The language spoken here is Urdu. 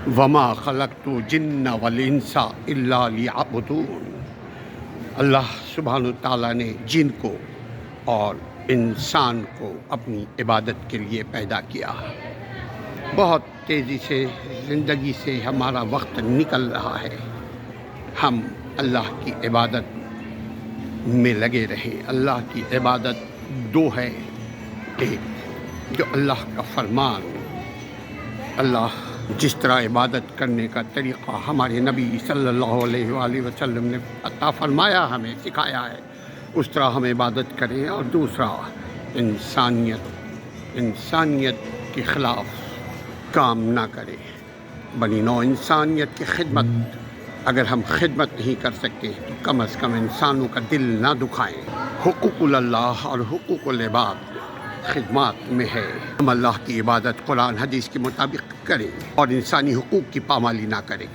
وما خلقت الجن والانس الا لیعبدون۔ اللہ سبحانہ تعالیٰ نے جن کو اور انسان کو اپنی عبادت کے لیے پیدا کیا۔ بہت تیزی سے زندگی سے ہمارا وقت نکل رہا ہے، ہم اللہ کی عبادت میں لگے رہیں۔ اللہ کی عبادت دو ہے، ایک جو اللہ کا فرمان، اللہ جس طرح عبادت کرنے کا طریقہ ہمارے نبی صلی اللہ علیہ وآلہ وسلم نے عطا فرمایا، ہمیں سکھایا ہے، اس طرح ہم عبادت کریں، اور دوسرا انسانیت کے خلاف کام نہ کریں، بنی نوع انسانیت کی خدمت۔ اگر ہم خدمت نہیں کر سکتے تو کم از کم انسانوں کا دل نہ دکھائیں۔ حقوق اللہ اور حقوق العباد خدمات میں ہے، ہم اللہ کی عبادت قرآن حدیث کے مطابق کریں اور انسانی حقوق کی پامالی نہ کریں۔